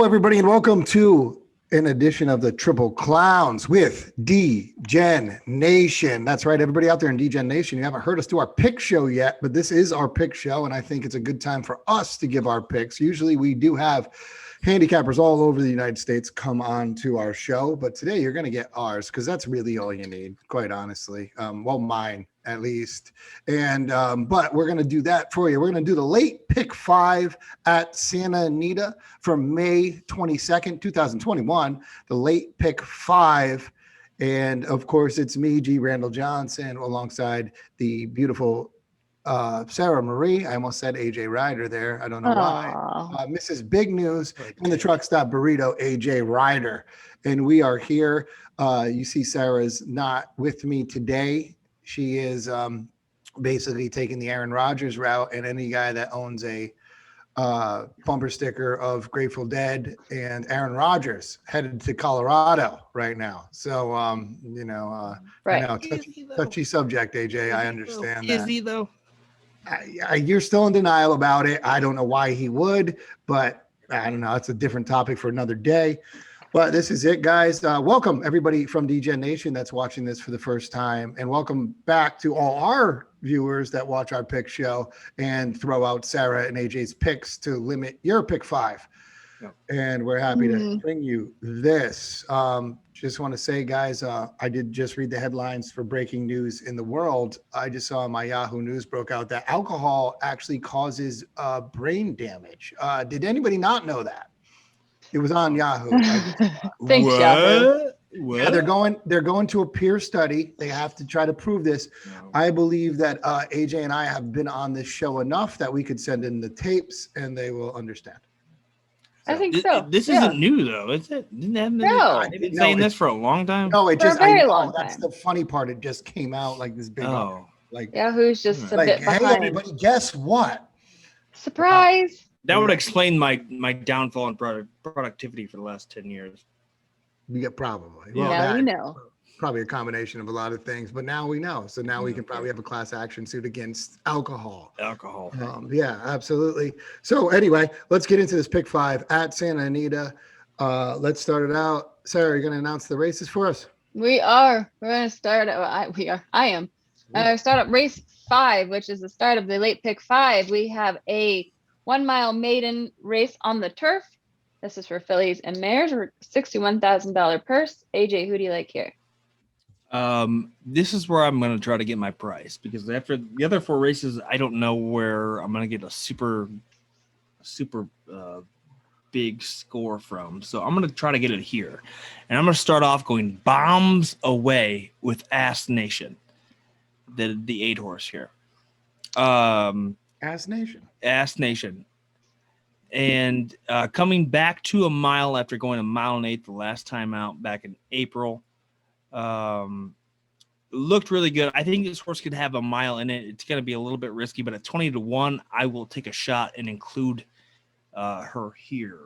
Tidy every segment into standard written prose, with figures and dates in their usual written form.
everybody, and welcome to an edition of the Triple Clowns with Degen Nation. That's right, everybody out there in Degen Nation. You haven't heard us do our pick show yet, but this is our pick show, and I think it's a good time for us to give our picks. Usually we do have handicappers all over the United States come on to our show, but today you're going to get ours because that's really all you need, quite honestly. Well, mine at least. And but we're going to do that for you. We're going to do the late pick 5 at Santa Anita from May 22nd, 2021. The late pick 5. And of course, it's me, G. Randall Johnson, alongside the beautiful Sarah Marie. I almost said AJ Ryder there. I don't know why. Mrs. Big News in the Truck Stop Burrito, AJ Ryder. And we are here. You see Sarah's not with me today. She is basically taking the Aaron Rodgers route, and any guy that owns a bumper sticker of Grateful Dead and Aaron Rodgers headed to Colorado right now. So, right. I know, touchy subject, AJ. I understand that. Is he though? You're still in denial about it. I don't know why he would, but I don't know. It's a different topic for another day. But this is it, guys. Welcome, everybody from Degen Nation that's watching this for the first time. And welcome back to all our viewers that watch our pick show and throw out Sarah and AJ's picks to limit your pick 5. Yep. And we're happy to bring you this. Just want to say, guys, I did just read the headlines for breaking news in the world. I just saw my Yahoo News broke out that alcohol actually causes brain damage. Did anybody not know that? It was on Yahoo. Thanks, Yahoo. What? Yeah, they're going to a peer study. They have to try to prove this. No. I believe that AJ and I have been on this show enough that we could send in the tapes and they will understand. I think so. This isn't new, though, is it? No. They've been saying this for a long time. No, it just for a very long time. That's the funny part. It just came out like this big. Like Yahoo's just a bit behind. Hey, everybody, guess what? Surprise! That would explain my downfall in productivity for the last 10 years. We get probably. Well, now we know. Probably a combination of a lot of things, but now we know. So now we can probably have a class action suit against alcohol. Yeah, absolutely. So anyway, let's get into this pick 5 at Santa Anita. Let's start it out. Sarah, you're going to announce the races for us? We are. We're going to start. I am. Start up race 5, which is the start of the late pick 5. We have a 1 mile maiden race on the turf. This is for fillies and mares. $61,000 purse. AJ, who do you like here? This is where I'm going to try to get my price because after the other 4 races, I don't know where I'm going to get a super big score from. So I'm going to try to get it here. And I'm going to start off going bombs away with Ass Nation, the 8 horse here. Ass Nation. And coming back to a mile after going 1.8 miles the last time out back in April. Looked really good. I think this horse could have a mile in it. It's going to be a little bit risky, but at 20-1, I will take a shot and include her here.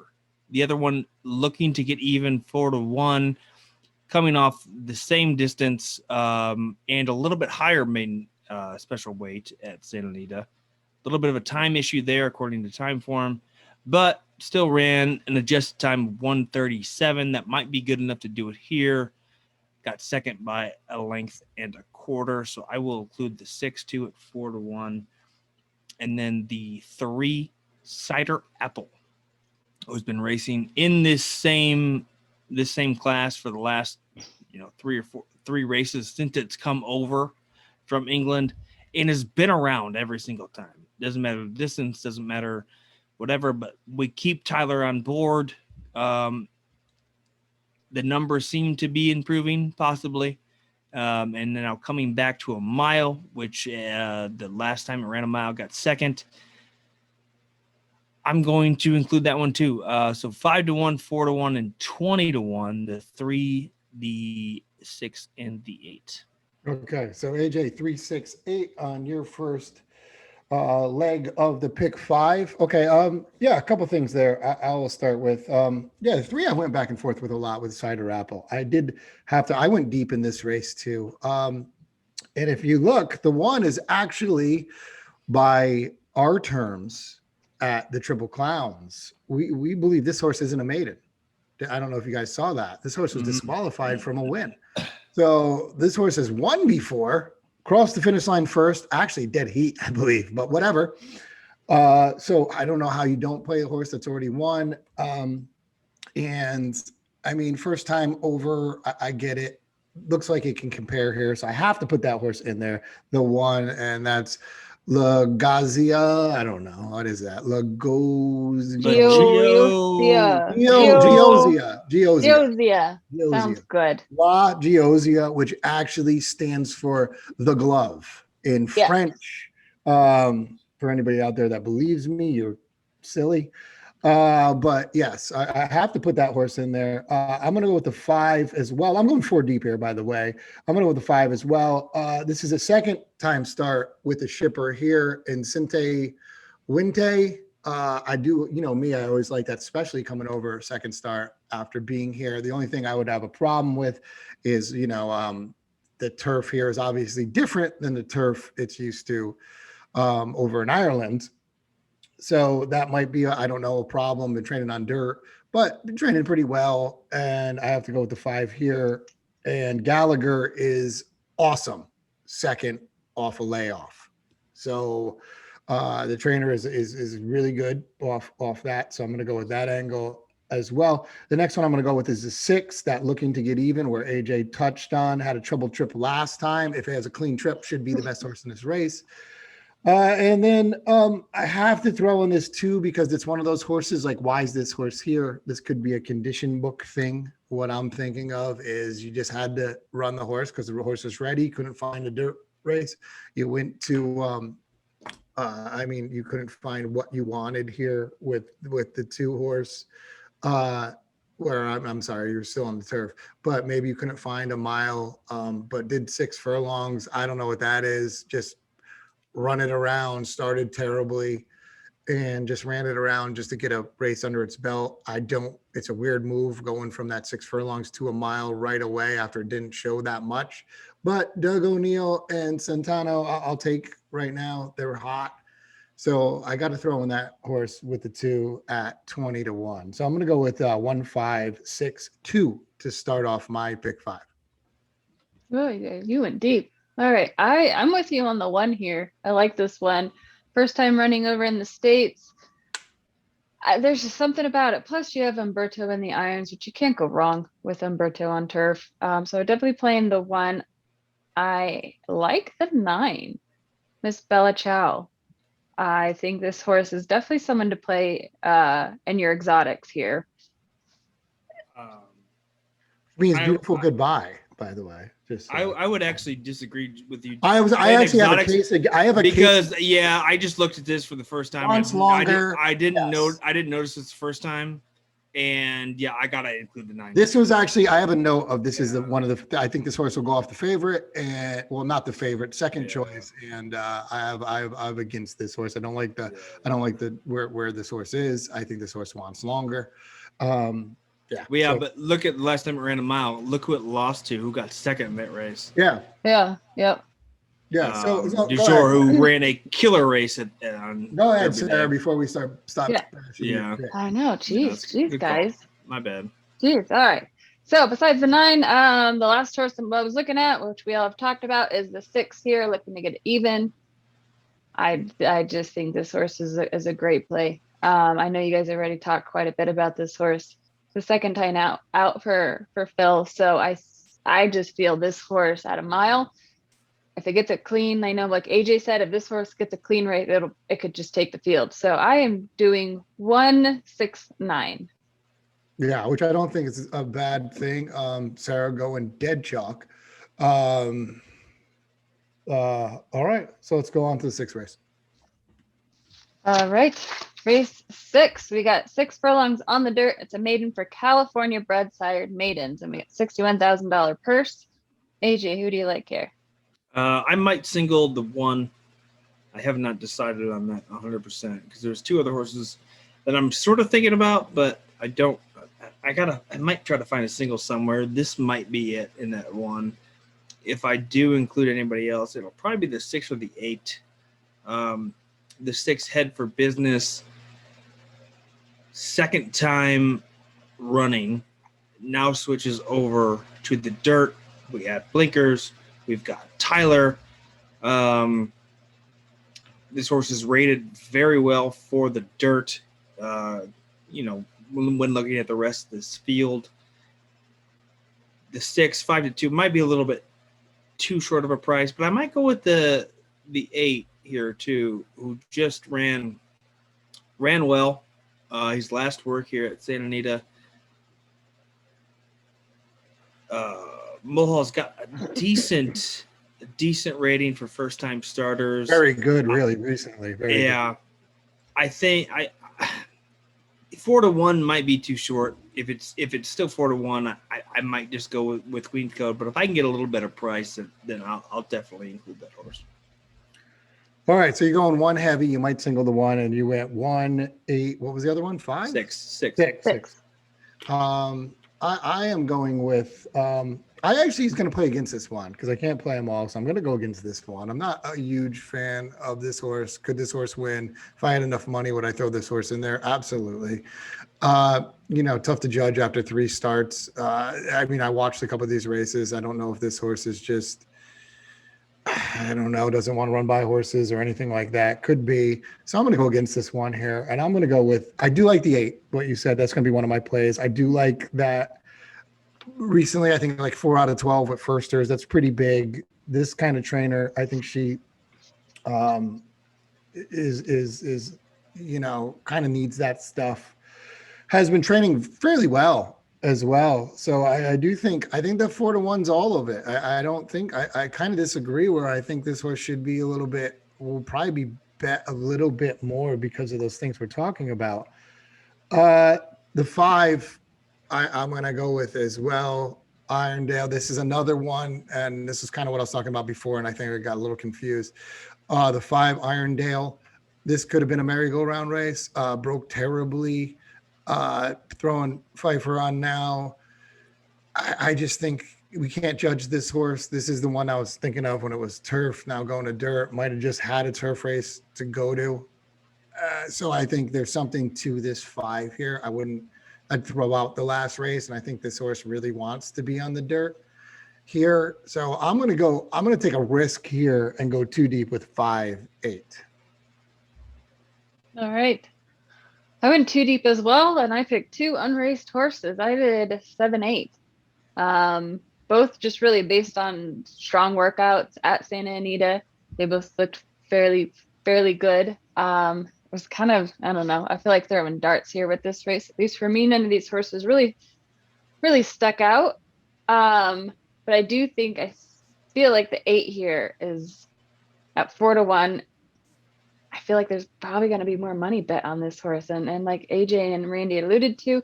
The other one looking to get even 4-1, coming off the same distance and a little bit higher main special weight at Santa Anita. A little bit of a time issue there according to time form, but still ran an adjusted time of 1:37. That might be good enough to do it here. Got second by a length and a quarter. So I will include the 6-2 at 4-1. And then the 3 Cider Apple, who's been racing in this same class for the last 3 races since it's come over from England and has been around every single time. Doesn't matter the distance, doesn't matter whatever, but we keep Tyler on board. The numbers seem to be improving, possibly. And then now coming back to a mile, which the last time it ran a mile got second. I'm going to include that one too. So 5-1, 4-1, and 20-1, the 3, the 6, and the 8. Okay, so AJ, 3, 6, 8 on your first leg of the pick 5. Okay, a couple things there. I will start with the 3 I went back and forth with a lot with Cider Apple. I went deep in this race too. And if you look, the 1 is actually by our terms at the Triple Clowns. We believe this horse isn't a maiden. I don't know if you guys saw that. This horse was disqualified from a win. So this horse has won before, crossed the finish line first, actually dead heat, I believe, but whatever. So I don't know how you don't play a horse that's already won. And I mean, first time over, I get it. Looks like it can compare here. So I have to put that horse in there, the one, and that's La Gazia. I don't know. What is that? La Geosia. Geosia. Sounds good. La Geosia, which actually stands for the glove in Yeah. French. For anybody out there that believes me, you're silly. But yes, I have to put that horse in there. I'm going to go with the 5 as well. I'm going 4 deep here, by the way. I'm going to go with the 5 as well. This is a second time start with the shipper here in Santa Anita. I do, me, I always like that, especially coming over second start after being here. The only thing I would have a problem with is, the turf here is obviously different than the turf it's used to over in Ireland. So that might be, I don't know, a problem. Been training on dirt, but been training pretty well. And I have to go with the 5 here. And Gallagher is awesome. Second off a layoff. So the trainer is really good off that. So I'm going to go with that angle as well. The next one I'm going to go with is the 6, that looking to get even, where AJ touched on, had a trouble trip last time. If it has a clean trip, should be the best horse in this race. And then I have to throw in this 2 because it's one of those horses, like, why is this horse here? This could be a condition book thing. What I'm thinking of is you just had to run the horse because the horse was ready, couldn't find a dirt race. You went to, you couldn't find what you wanted here with the 2 horse. Where I'm sorry, you're still on the turf, but maybe you couldn't find a mile, but did 6 furlongs. I don't know what that is. Just run it around, started terribly, and just ran it around just to get a race under its belt. It's a weird move going from that 6 furlongs to a mile right away after it didn't show that much. But Doug O'Neill and Santano, I'll take right now. They're hot. So I got to throw in that horse with the 2 at 20-1. So I'm going to go with 1, 5, 6, 2 to start off my pick 5. Oh, you went deep. All right. I'm with you on the 1 here. I like this one. First time running over in the States. There's just something about it. Plus, you have Umberto in the irons, which you can't go wrong with Umberto on turf. So definitely playing the 1. I like the 9, Miss Bella Ciao. I think this horse is definitely someone to play in your exotics here. Means beautiful goodbye, by the way. I would actually disagree with you. I actually have a case. I just looked at this for the first time. Once longer. I didn't notice this the first time, and yeah, I gotta include the 9. This was actually, I have a note of this is one of the. I think this horse will go off the favorite, and well, not the favorite, second choice, and I'm against this horse. I don't like the where this horse is. I think this horse wants longer. But look at the last time it ran a mile. Look who it lost to, who got second in that race. Yep. So Dujour, who ran a killer race on. Go ahead, Sarah, before we stop. Yeah. I know. Jeez, guys. My bad. Jeez. All right. So besides the 9, the last horse I was looking at, which we all have talked about, is the 6 here, looking to get even. I just think this horse is a great play. I know you guys already talked quite a bit about this horse. The second time out for Phil. So I just feel this horse at a mile, if it gets it clean, I know, like AJ said, if this horse gets a clean rate, it could just take the field. So I am doing 1, 6, 9. Yeah, which I don't think is a bad thing. Sarah going dead chalk. All right, so let's go on to the 6th race. All right. Race 6, we got 6 furlongs on the dirt. It's a maiden for California bred sired maidens, and we got $61,000 purse. AJ, who do you like here? I might single the 1. I have not decided on that 100% because there's 2 other horses that I'm sort of thinking about, but I don't. I might try to find a single somewhere. This might be it in that 1. If I do include anybody else, it'll probably be the 6 or the 8. The 6 head for business. second time running, now switches over to the dirt. We have blinkers. We've got Tyler. This horse is rated very well for the dirt. When looking at the rest of this field, the 6, 5-2 might be a little bit too short of a price, but I might go with the 8 here too, who just ran well. His last work here at Santa Anita. Mulhall's got a decent rating for first time starters. Very good, really, recently. Very good. I think 4-1 might be too short. If it's still 4-1, I might just go with Queen's Code. But if I can get a little better price, then I'll definitely include that horse. All right, so you're going 1 heavy. You might single the 1, and you went 1, 8. What was the other one? 5? 6. I am going with. I actually is going to play against this one because I can't play them all, so I'm going to go against this one. I'm not a huge fan of this horse. Could this horse win? If I had enough money, would I throw this horse in there? Absolutely. Tough to judge after 3 starts. I watched a couple of these races. I don't know if this horse is just. I don't know, doesn't want to run by horses or anything like that. Could be. So I'm going to go against this one here. And I'm going to go with, I do like the 8, what you said. That's going to be one of my plays. I do like that recently. I think like 4 out of 12 with firsters. That's pretty big. This kind of trainer, I think she is kind of needs that stuff. Has been training fairly well as well. So I think the 4-1's all of it. I don't think I kind of disagree where I think this horse should be will probably be bet a little bit more because of those things we're talking about. The 5 I'm going to go with as well. Irondale. This is another one. And this is kind of what I was talking about before. And I think I got a little confused. The 5 Irondale, this could have been a merry-go-round race, broke terribly. Throwing Pfeiffer on now. I just think we can't judge this horse. This is the one I was thinking of when it was turf, now going to dirt. Might have just had a turf race to go to. So I think there's something to this 5 here. I'd throw out the last race, and I think this horse really wants to be on the dirt here. So I'm going to take a risk here and go too deep with 5-8. All right. I went 2 deep as well, and I picked 2 unraced horses. I did 7-8. Both just really based on strong workouts at Santa Anita. They both looked fairly good. It was kind of, I don't know, I feel like throwing darts here with this race. At least for me, none of these horses really stuck out. But I do think I feel like the 8 here is at 4-1. I feel like there's probably going to be more money bet on this horse. And like AJ and Randy alluded to,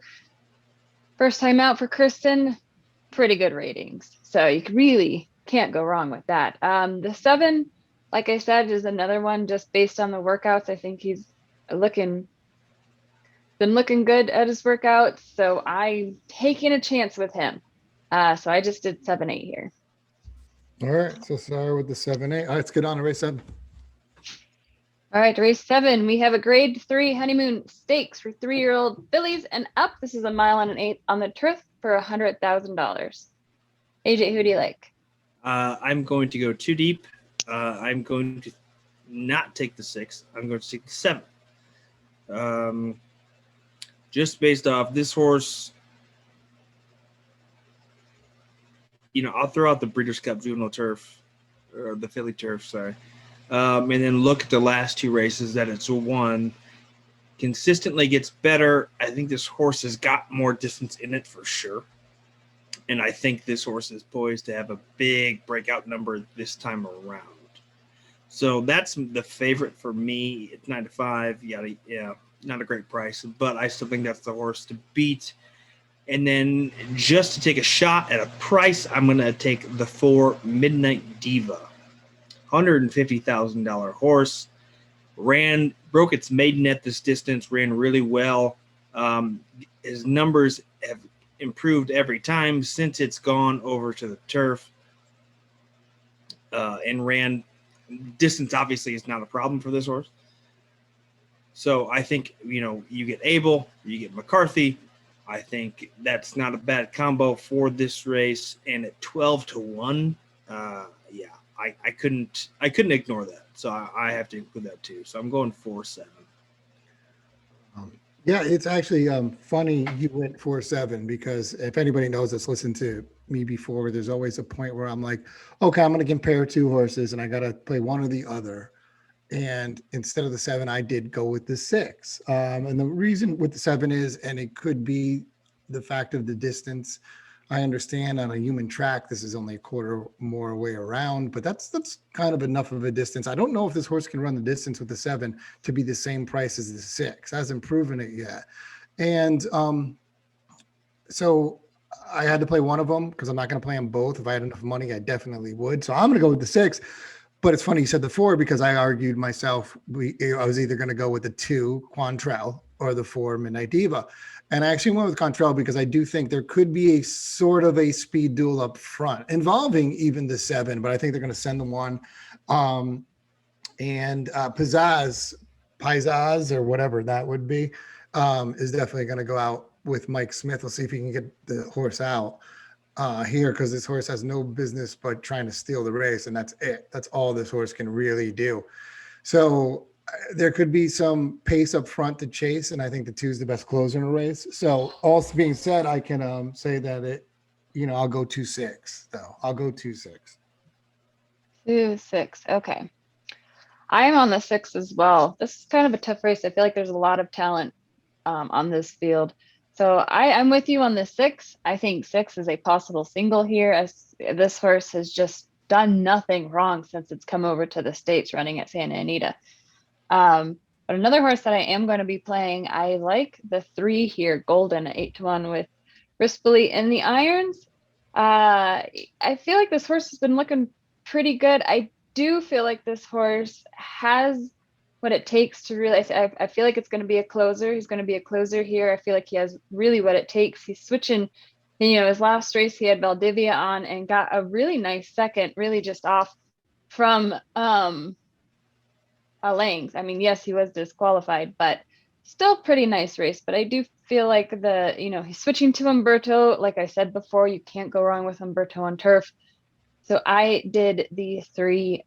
first time out for Kristen, pretty good ratings. So you really can't go wrong with that. The 7, like I said, is another one just based on the workouts. I think he's been looking good at his workouts. So I'm taking a chance with him. So I just did 7-8 here. All right. So start with the 7-8. All right, let's get on to race 7. All right, race 7, we have a grade 3 honeymoon stakes for 3-year-old fillies and up. This is a 1.1 miles on the turf for $100,000. AJ, who do you like? I'm going to go too deep. I'm going to not take the 6. I'm going to take the 7. Just based off this horse, I'll throw out the Breeders' Cup Juvenile Turf, or the Philly Turf, sorry. And then look at the last 2 races that it's won. Consistently gets better. I think this horse has got more distance in it for sure. And I think this horse is poised to have a big breakout number this time around. So that's the favorite for me. It's 9-5. Yeah, not a great price, but I still think that's the horse to beat. And then just to take a shot at a price, I'm going to take the 4 Midnight Diva. $150,000 horse, broke its maiden at this distance, ran really well. His numbers have improved every time since it's gone over to the turf, and ran distance. Obviously is not a problem for this horse. So I think, you get Abel, you get McCarthy. I think that's not a bad combo for this race. And at 12-1, yeah, I couldn't ignore that. So I have to include that too. So I'm going 4-7. Yeah, it's actually funny you went 4-7 because if anybody knows that's listened to me before, there's always a point where I'm like, okay, I'm going to compare two horses and I got to play one or the other. And instead of the 7, I did go with the 6. And the reason with the 7 is, and it could be the fact of the distance. I understand on a human track, this is only a quarter more way around, but that's kind of enough of a distance. I don't know if this horse can run the distance with the 7 to be the same price as the 6. Hasn't proven it yet. And so I had to play one of them because I'm not going to play them both. If I had enough money, I definitely would. So I'm going to go with the 6. But it's funny you said the 4 because I argued myself. I was either going to go with the 2 Quantrell or the 4 Midnight Diva, and I actually went with Quantrell because I do think there could be a sort of a speed duel up front involving even the 7. But I think they're going to send the 1, and Pizzazz or whatever that would be, is definitely going to go out with Mike Smith. We'll see if he can get the horse out here because this horse has no business but trying to steal the race, and that's it. That's all this horse can really do. So there could be some pace up front to chase, and I think the 2 is the best closer in a race. So all being said, I can say that I'll go 2-6 though. I'll go 2-6. 2-6. Okay. I'm on the 6 as well. This is kind of a tough race. I feel like there's a lot of talent on this field. So I'm with you on the 6. I think 6 is a possible single here, as this horse has just done nothing wrong since it's come over to the States running at Santa Anita. But another horse that I am going to be playing, I like the 3 here, Golden, 8-1 with Rispoli in the irons. I feel like this horse has been looking pretty good. I do feel like this horse has what it takes to really, I feel like it's going to be a closer. He's going to be a closer here. I feel like he has really what it takes. He's switching, his last race, he had Valdivia on and got a really nice second, really just off from Langs. I mean, yes, he was disqualified, but still pretty nice race. But I do feel like he's switching to Umberto. Like I said before, you can't go wrong with Umberto on turf. So I did the 3-6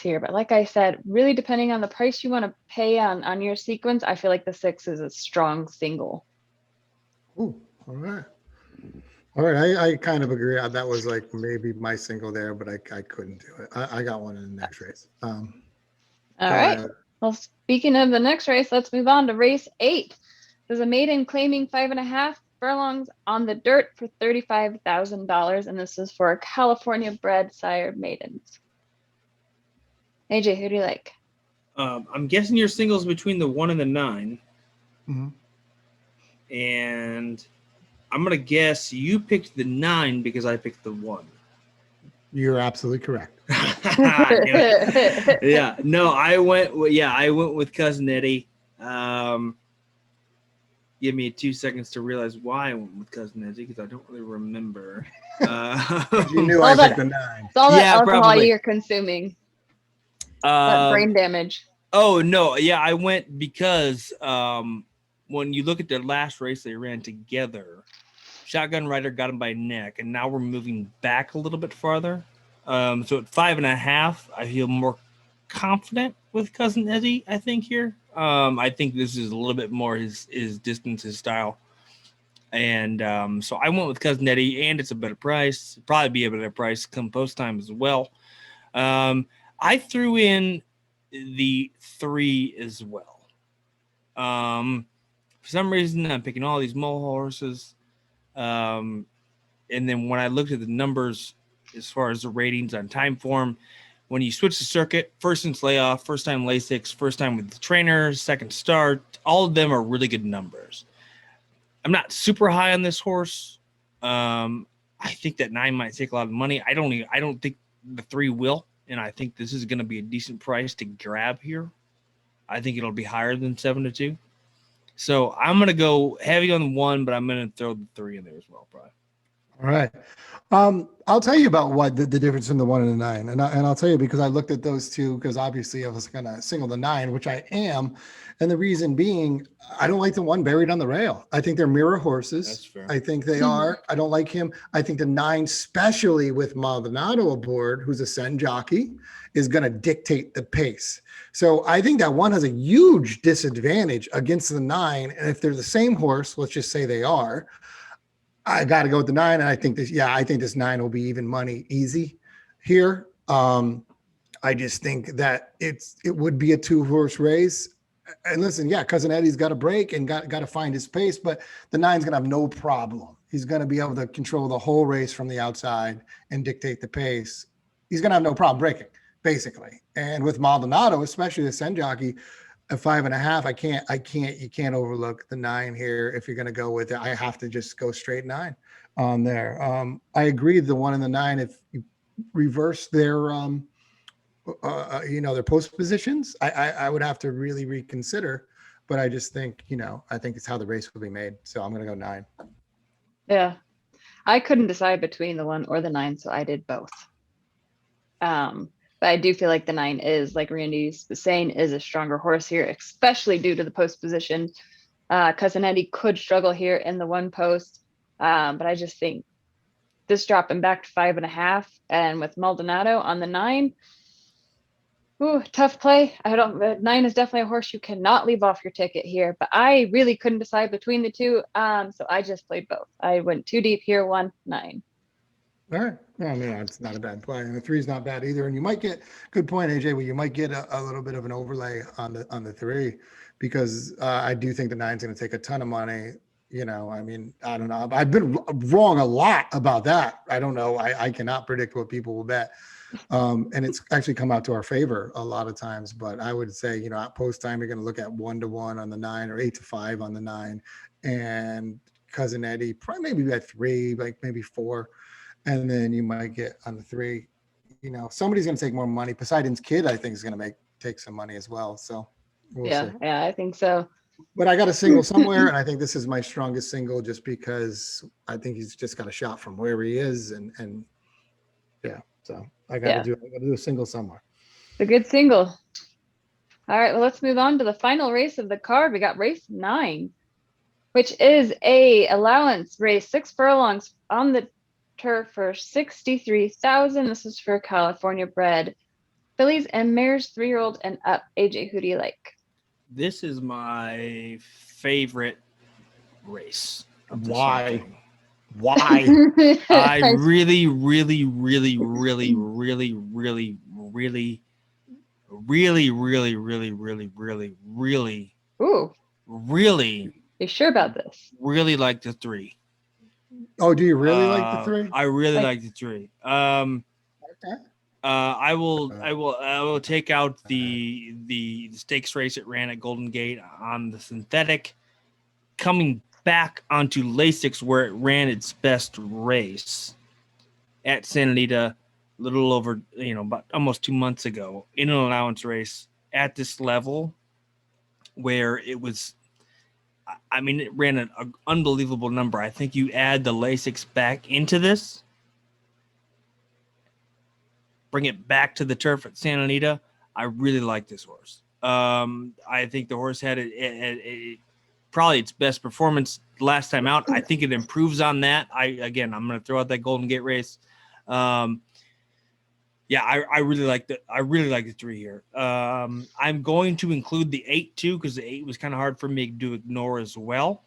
here, but like I said, really depending on the price you want to pay on your sequence, I feel like the 6 is a strong single. Ooh, all right. I kind of agree. That was like maybe my single there, but I couldn't do it. I got one in the next race. All right. Well, speaking of the next race, let's move on to race 8. There's a maiden claiming 5.5 furlongs on the dirt for $35,000, and this is for a California bred sire maidens. AJ, who do you like? I'm guessing your singles between the 1 and the 9. Mm-hmm. And I'm going to guess you picked the 9 because I picked the 1. You're absolutely correct. Yeah. No, I went with Cousin Eddie. Give me 2 seconds to realize why I went with Cousin Eddie because I don't really remember. You knew I picked the 9. It's all that alcohol probably. You're consuming. That brain damage. Oh, no. Yeah, I went because when you look at the last race they ran together, Shotgun Rider got him by neck, and now we're moving back a little bit farther. So at 5.5, I feel more confident with Cousin Eddie, I think, here. I think this is a little bit more his distance, his style. And so I went with Cousin Eddie, and it's a better price. Probably be a better price come post time as well. I threw in the 3 as well. For some reason, I'm picking all these mole horses. And then when I looked at the numbers as far as the ratings on time form, when you switch the circuit, first since layoff, first time Lasix, first time with the trainer, second start, all of them are really good numbers. I'm not super high on this horse. I think that 9 might take a lot of money. I don't think the 3 will, and I think this is going to be a decent price to grab here. I think it'll be higher than 7-2. So I'm going to go heavy on the 1, but I'm going to throw the 3 in there as well, probably. All right. I'll tell you about what the difference in the 1 and the 9. And I'll tell you because I looked at those two because obviously I was going to single the 9, which I am. And the reason being, I don't like the one buried on the rail. I think they're mirror horses. That's fair. I think they are. I don't like him. I think the 9, especially with Maldonado aboard, who's a Sen jockey, is going to dictate the pace. So I think that one has a huge disadvantage against the 9. And if they're the same horse, let's just say they are, I got to go with the 9. And I think this 9 will be even money easy here. I just think that it would be a 2-horse race. And listen, Cousin Eddie's got to break and got to find his pace, but the 9's going to have no problem. He's going to be able to control the whole race from the outside and dictate the pace. He's going to have no problem breaking, basically. And with Maldonado, especially the Sen jockey, at 5.5, you can't overlook the 9 here. If you're going to go with it, I have to just go straight 9 on there. I agree. The 1 and the 9, if you reverse their, their post positions, I would have to really reconsider, but I just think, I think it's how the race will be made. So I'm going to go 9. Yeah. I couldn't decide between the 1 or the 9, so I did both. But I do feel like the 9 is, like Randy's saying, is a stronger horse here, especially due to the post position. Cousin Eddie could struggle here in the 1 post. But I just think this dropping back to 5.5 and with Maldonado on the 9, tough play. 9 is definitely a horse you cannot leave off your ticket here, but I really couldn't decide between the 2. So I just played both. I went 2 deep here, 1, 9. All right. Well, it's not a bad play. And the 3 is not bad either. And you might get, good point, AJ, where you might get a little bit of an overlay on the 3, because I do think the 9's going to take a ton of money. I don't know. I've been wrong a lot about that. I don't know. I cannot predict what people will bet. And it's actually come out to our favor a lot of times, but I would say, at post time, you're going to look at 1-1 on the 9 or 8-5 on the 9, and Cousin Eddie probably maybe at 3, like maybe 4. And then you might get on the 3, somebody's going to take more money. Poseidon's Kid, I think, is going to take some money as well. So we'll see. Yeah, I think so. But I got a single somewhere, and I think this is my strongest single just because I think he's just got a shot from where he is, and so I got to do a single somewhere. It's a good single. All right, well, let's move on to the final race of the card. We got race 9, which is a allowance race, 6 furlongs on the turf for 63,000. This is for California bred fillies and mares, 3-year-old and up. AJ, who do you like? This is my favorite race. Why? I really, really, really, really, really, really, really, really, really, really, really, really, really, really. You sure about this? Really like the 3. Oh, do you really like the 3? I really like the 3. Okay. I will take out the stakes race it ran at Golden Gate on the synthetic, coming back onto Lasix where it ran its best race at Santa Anita a little over, about almost 2 months ago in an allowance race at this level where it was, it ran an unbelievable number. I think you add the Lasix back into this, bring it back to the turf at Santa Anita. I really like this horse. I think the horse had probably its best performance last time out. I think it improves on that. I'm going to throw out that Golden Gate race. I really like the 3 here. I'm going to include the 8 too, because the 8 was kind of hard for me to ignore as well.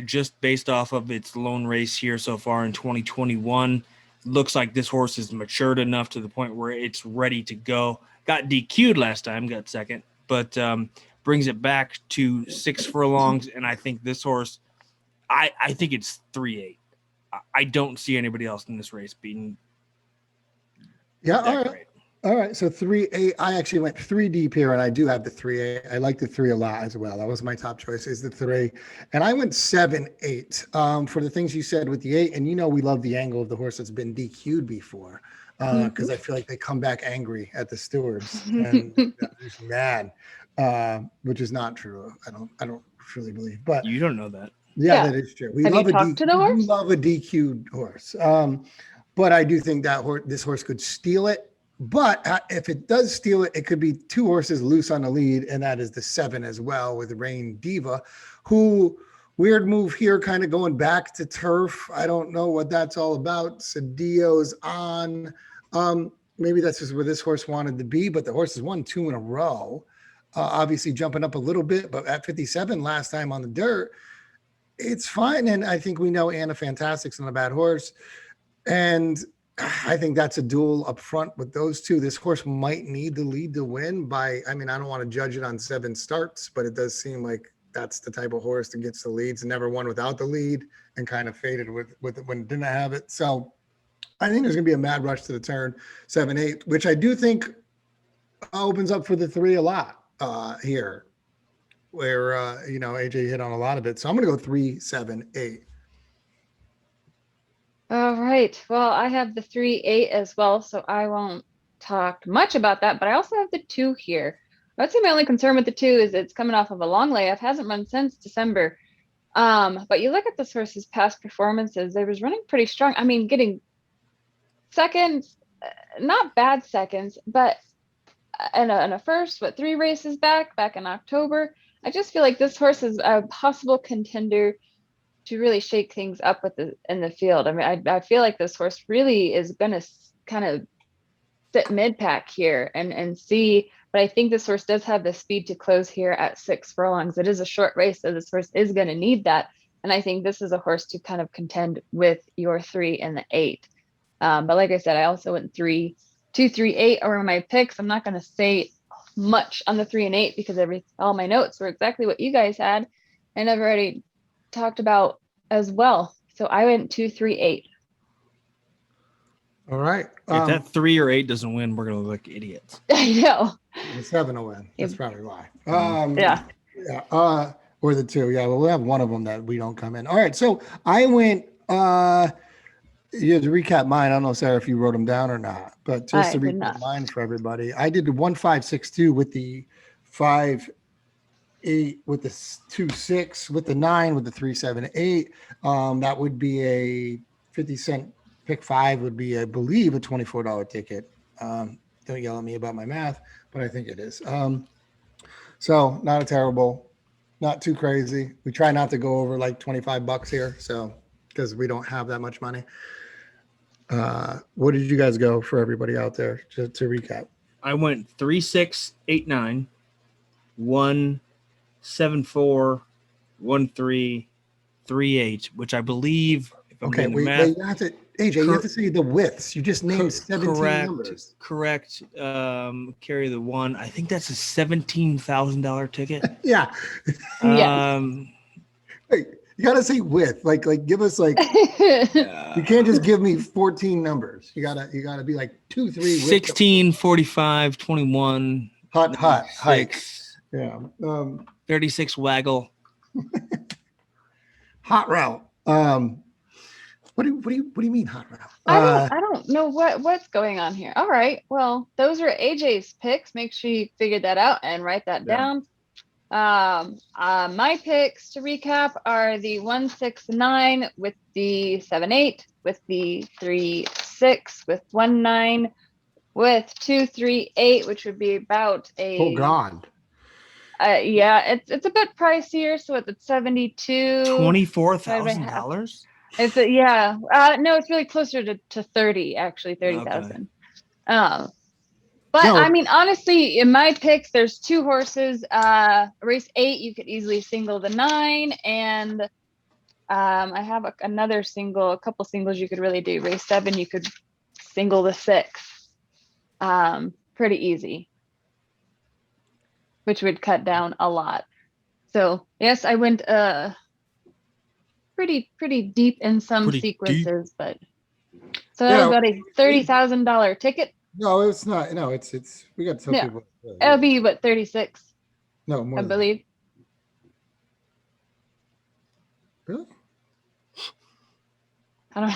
Just based off of its lone race here so far in 2021. Looks like this horse is matured enough to the point where it's ready to go. Got DQ'd last time, got second, but brings it back to 6 furlongs. And I think this horse, I think it's 3-8. I don't see anybody else in this race beating. Yeah, all right. So 3-8. I actually went 3 deep here, and I do have the 3-8. I like the 3 a lot as well. That was my top choice, is the 3. And I went 7-8 for the things you said with the 8. And we love the angle of the horse that's been DQ'd before, because I feel like they come back angry at the stewards and just mad, which is not true. I don't truly believe, but you don't know that. Yeah, that is true. We Have love you talked to the horse? We love a DQ'd horse. but I do think that this horse could steal it. But if it does steal it, it could be two horses loose on the lead, and that is the 7 as well with Rain Diva, who weird move here, kind of going back to turf. I don't know what that's all about. Cedillo's on. Maybe that's just where this horse wanted to be, but the horse has won 2 in a row. Obviously jumping up a little bit, but at 57 last time on the dirt, it's fine. And I think we know Anna Fantastic's not a bad horse. And I think that's a duel up front with those two. This horse might need the lead to win by, I mean, I don't want to judge it on 7 starts, but it does seem like that's the type of horse that gets the leads and never won without the lead and kind of faded with it when it didn't have it. So I think there's going to be a mad rush to the turn 7-8, which I do think opens up for the 3 a lot here, where AJ hit on a lot of it. So I'm going to go 3-7-8. All right. Well, I have the 3-8 as well, so I won't talk much about that. But I also have the 2 here. I'd say my only concern with the 2 is it's coming off of a long layoff, hasn't run since December. But you look at this horse's past performances; they was running pretty strong. I mean, getting seconds, not bad seconds, but in a first, 3 races back in October. I just feel like this horse is a possible contender to really shake things up in the field. I mean, I feel like this horse really is going to kind of sit mid-pack here and see, but I think this horse does have the speed to close here at 6 furlongs. It is a short race, so this horse is going to need that. And I think this is a horse to kind of contend with your 3 and the 8. But like I said, I also went 3, 2, 3, 8 are my picks. I'm not going to say much on the 3 and 8 because all my notes were exactly what you guys had, and I've already talked about as well. So I went 2, 3, 8. All right. If that 3 or 8 doesn't win, we're gonna look like idiots. I know. The 7 will win. That's probably why. Yeah. Or the 2. Yeah. Well, we'll have one of them that we don't come in. All right. So I went. To recap mine. I don't know, Sarah, if you wrote them down or not, but just to recap mine for everybody, I did the 1-5-6-2 with the 5-8 with the 2-6 with the 9 with the 3-7-8. That would be a 50-cent pick 5 would be, I believe, a $24 ticket. Don't yell at me about my math, but I think it is. So not not too crazy. We try not to go over like $25 here, so because we don't have that much money. What did you guys go for everybody out there? Just to recap, I went 3-6-8-9, 1-7-4, 1-3, 3-8, which I believe. If I'm okay, wait, you have to, AJ, you have to say the widths. You just named 17 numbers. Correct. Carry the 1. I think that's a $17,000 ticket. Yeah. Wait, you gotta say width. Like give us like. You can't just give me 14 numbers. You gotta be like 2, 3. 16, 45, 21. Hot hike. Yeah. 36 waggle. Hot route. What do you mean hot route? I don't know what's going on here. All right. Well, those are AJ's picks. Make sure you figure that out and write that down. My picks to recap are the 1-6-9 with the 7-8 with the 3-6 with 1-9 with 2-3-8, which would be about a. Oh God. Yeah, it's a bit pricier, so it's at $72. $24,000. It's no, it's really closer to 30, actually 30,000. Okay. But no. I mean, honestly, in my picks, there's 2 horses. Race 8, you could easily single the 9, and I have a couple singles you could really do. Race 7, you could single the 6, pretty easy, which would cut down a lot. So yes, I went pretty deep in some sequences, but so about a $30,000 ticket. No, it's not. No, it's we got to tell people. It'll be what, 36? No, more. I believe. Really? I don't know.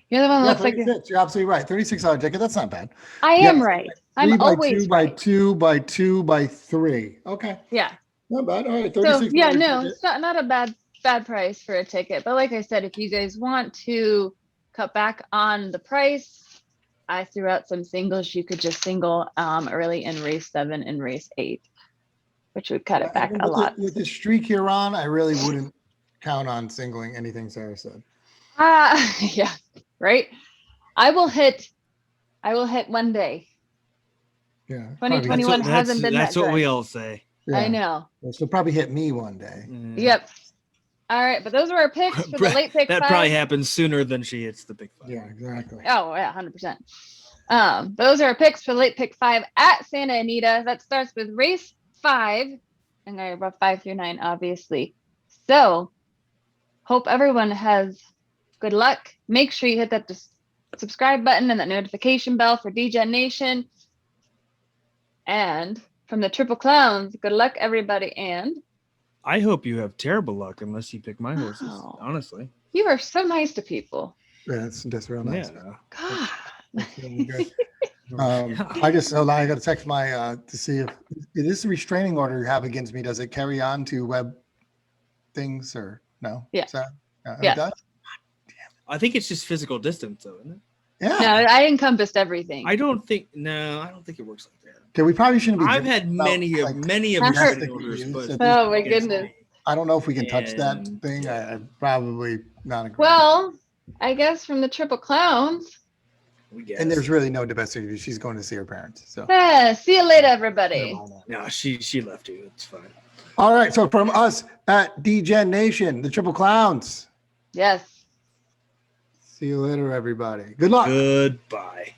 You're the one that looks like you're absolutely right. $36 ticket. That's not bad. I am right. I'm always 2 by 2 by 2 by 3. Okay. Yeah. Not bad. All right. So yeah, no, it's not a bad price for a ticket. But like I said, if you guys want to cut back on the price. I threw out some singles. You could just single early in race 7 and race 8, which would cut it back a lot. With the streak you're on, I really wouldn't count on singling anything Sarah said. Yeah, right. I will hit one day. Yeah. 2021 hasn't been that's that what good. we all say. Yeah. I know. She'll probably hit me one day. Yep. All right, but those are our picks for the late pick That 5. probably happens sooner than she hits the big 5. Yeah, exactly. Oh yeah, 100%. Those are our picks for late pick 5 at Santa Anita. That starts with race 5, and I brought 5 through 9, obviously. So, hope everyone has good luck. Make sure you hit that subscribe button and that notification bell for Degen Nation. And from the Triple Clowns, good luck, everybody. And I hope you have terrible luck unless you pick my horses. Oh. Honestly, you are so nice to people. Yeah, that's real nice. yeah. God. That's really good. I got to text my to see if this restraining order you have against me, does it carry on to web things or no? Yeah. It does? I think it's just physical distance, though, isn't it? Yeah. No, I encompassed everything. I don't think it works like that. Okay, we probably shouldn't be. I've had many of domestic restraining orders, use but at Oh my against goodness. me. I don't know if we can touch that And- thing. I probably not agree. Well, I guess from the Triple Clowns. We guess. And there's really no domestic abuse. She's going to see her parents. So See you later, everybody. No, she left you. It's fine. all right. So from us at Degen Nation, the Triple Clowns. Yes. See you later, everybody. Good luck. Goodbye.